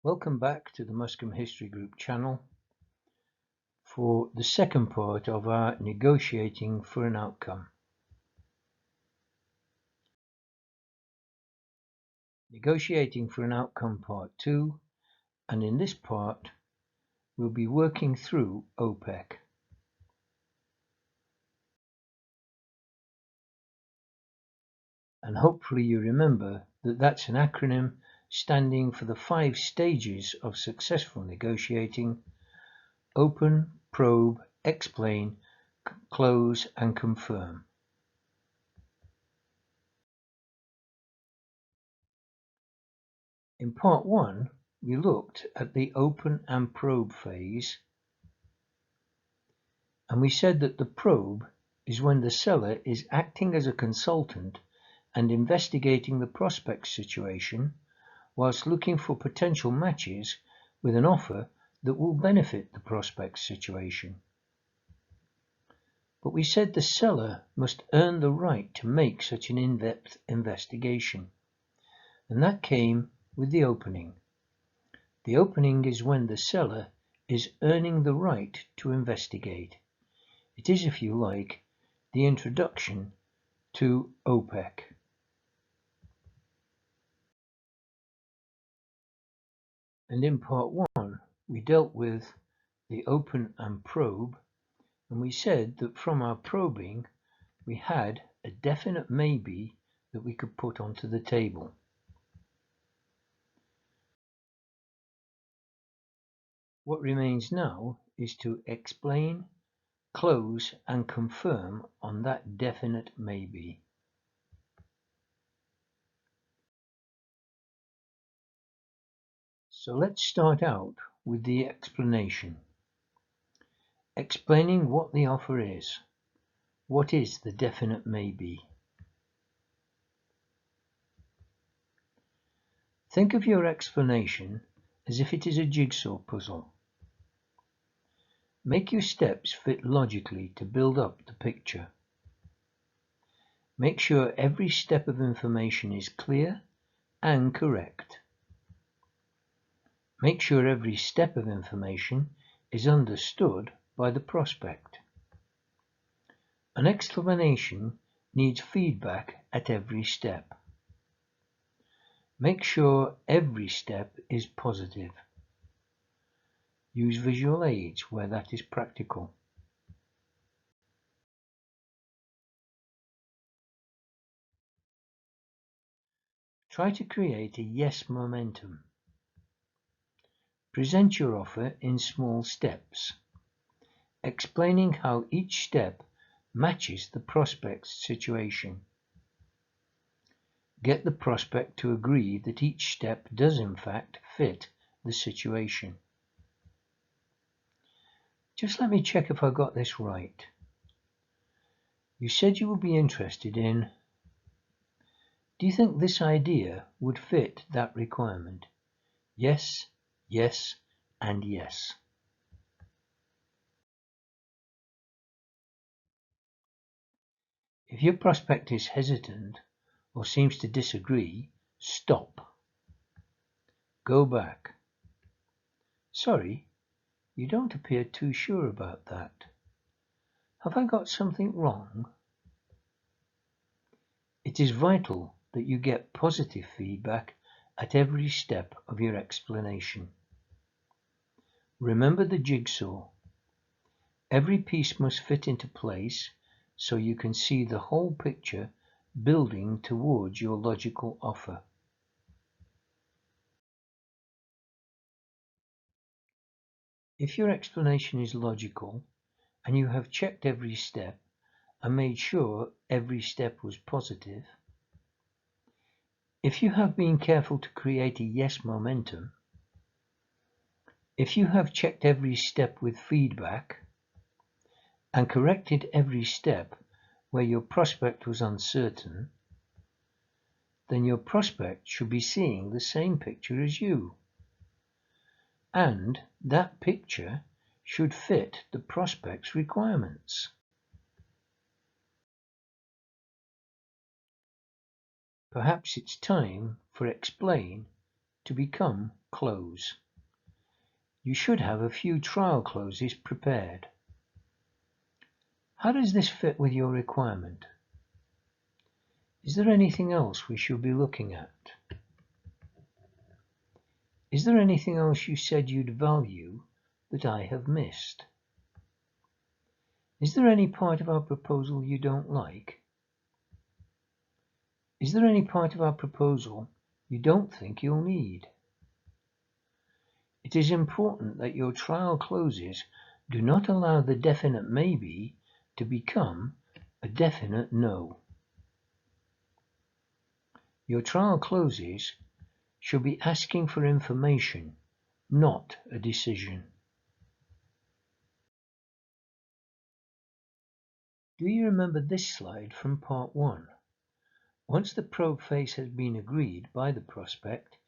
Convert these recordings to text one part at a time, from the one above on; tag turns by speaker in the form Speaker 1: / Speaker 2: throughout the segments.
Speaker 1: Welcome back to the Muscombe History Group channel for the second part of our negotiating for an outcome. Negotiating for an outcome part 2, and in this part we'll be working through OPECC. And hopefully you remember that that's an acronym standing for the 5 stages of successful negotiating: open, probe, explain, close and confirm. In part 1, we looked at the open and probe phase, and we said that the probe is when the seller is acting as a consultant and investigating the prospect situation whilst looking for potential matches with an offer that will benefit the prospect situation. But we said the seller must earn the right to make such an in-depth investigation, and that came with the opening. The opening is when the seller is earning the right to investigate. It is, if you like, the introduction to OPECC. And in part 1, we dealt with the open and probe, and we said that from our probing, we had a definite maybe that we could put onto the table. What remains now is to explain, close and confirm on that definite maybe. So let's start out with the explanation. Explaining what the offer is. What is the definite maybe? Think of your explanation as if it is a jigsaw puzzle. Make your steps fit logically to build up the picture. Make sure every step of information is clear and correct. Make sure every step of information is understood by the prospect. An explanation needs feedback at every step. Make sure every step is positive. Use visual aids where that is practical. Try to create a yes momentum. Present your offer in small steps, explaining how each step matches the prospect's situation. Get the prospect to agree that each step does in fact fit the situation. Just let me check if I got this right. You said you would be interested in... Do you think this idea would fit that requirement? Yes, yes, and yes. If your prospect is hesitant or seems to disagree, stop. Go back. Sorry, you don't appear too sure about that. Have I got something wrong? It is vital that you get positive feedback at every step of your explanation. Remember the jigsaw. Every piece must fit into place so you can see the whole picture building towards your logical offer. If your explanation is logical and you have checked every step and made sure every step was positive, if you have been careful to create a yes momentum, if you have checked every step with feedback and corrected every step where your prospect was uncertain, then your prospect should be seeing the same picture as you. And that picture should fit the prospect's requirements. Perhaps it's time for explain to become close. You should have a few trial closes prepared. How does this fit with your requirement? Is there anything else we should be looking at? Is there anything else you said you'd value that I have missed? Is there any part of our proposal you don't like? Is there any part of our proposal you don't think you'll need? It is important that your trial closes do not allow the definite maybe to become a definite no. Your trial closes should be asking for information, not a decision. Do you remember this slide from part 1? Once the probe phase has been agreed by the prospect,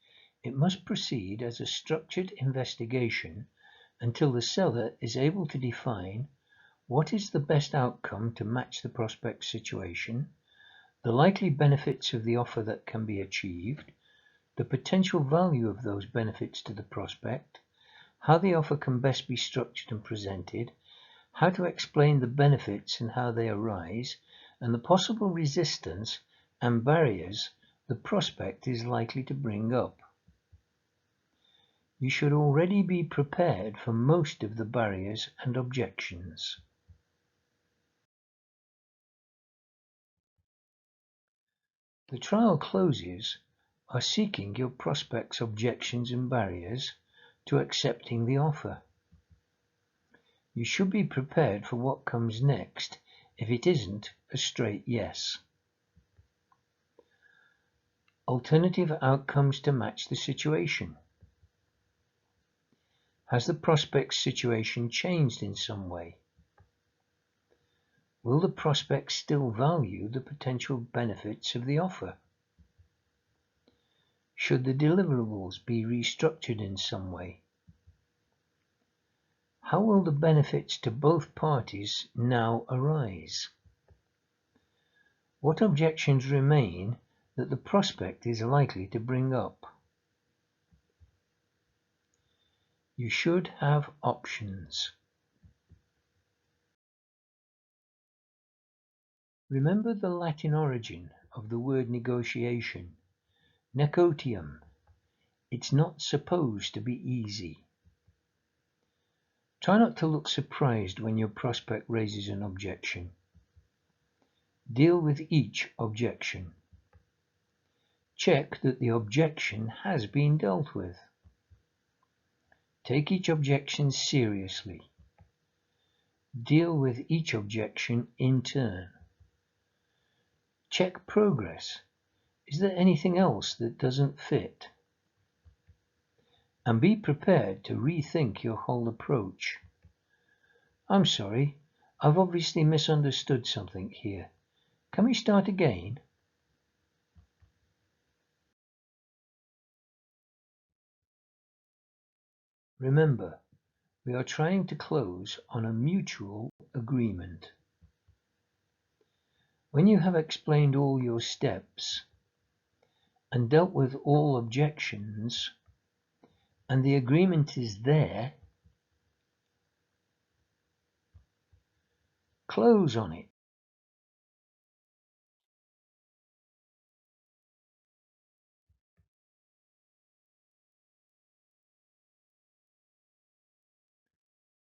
Speaker 1: it must proceed as a structured investigation until the seller is able to define what is the best outcome to match the prospect's situation, the likely benefits of the offer that can be achieved, the potential value of those benefits to the prospect, how the offer can best be structured and presented, how to explain the benefits and how they arise, and the possible resistance and barriers the prospect is likely to bring up. You should already be prepared for most of the barriers and objections. The trial closes are seeking your prospect's objections and barriers to accepting the offer. You should be prepared for what comes next if it isn't a straight yes. Alternative outcomes to match the situation. Has the prospect's situation changed in some way? Will the prospect still value the potential benefits of the offer? Should the deliverables be restructured in some way? How will the benefits to both parties now arise? What objections remain that the prospect is likely to bring up? You should have options. Remember the Latin origin of the word negotiation, negotium. It's not supposed to be easy. Try not to look surprised when your prospect raises an objection. Deal with each objection. Check that the objection has been dealt with. Take each objection seriously. Deal with each objection in turn. Check progress. Is there anything else that doesn't fit? And be prepared to rethink your whole approach. I'm sorry, I've obviously misunderstood something here. Can we start again? Remember, we are trying to close on a mutual agreement. When you have explained all your steps and dealt with all objections, and the agreement is there, close on it.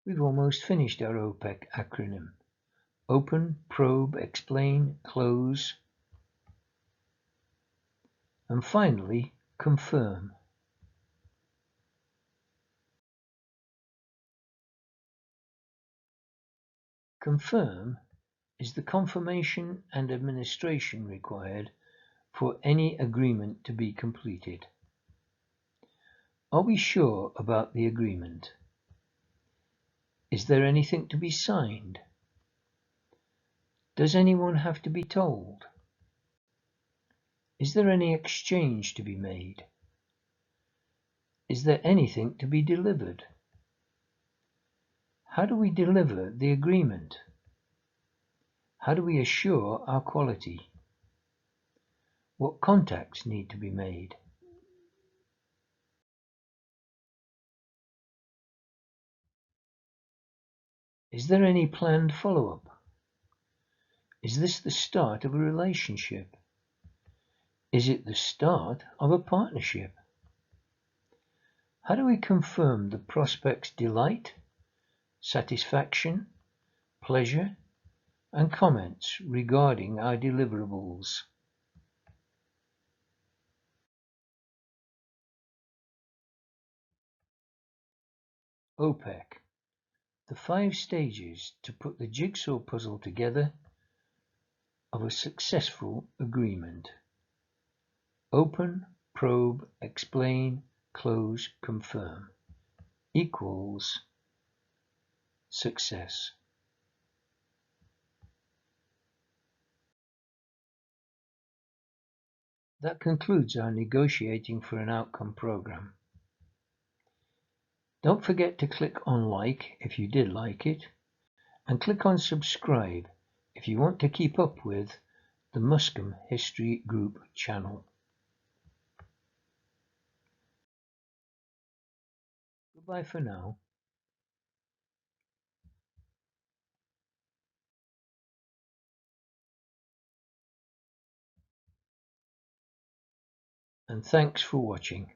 Speaker 1: We've almost finished our OPECC acronym. Open, probe, explain, close, and finally, confirm. Confirm is the confirmation and administration required for any agreement to be completed. Are we sure about the agreement? Is there anything to be signed? Does anyone have to be told? Is there any exchange to be made? Is there anything to be delivered? How do we deliver the agreement? How do we assure our quality? What contacts need to be made? Is there any planned follow-up? Is this the start of a relationship? Is it the start of a partnership? How do we confirm the prospect's delight, satisfaction, pleasure, and comments regarding our deliverables? OPECC, the 5 stages to put the jigsaw puzzle together of a successful agreement. Open, probe, explain, close, confirm equals success. That concludes our negotiating for an outcome program. Don't forget to click on like if you did like it, and click on subscribe if you want to keep up with the Muscombe History Group channel. Goodbye for now. And thanks for watching.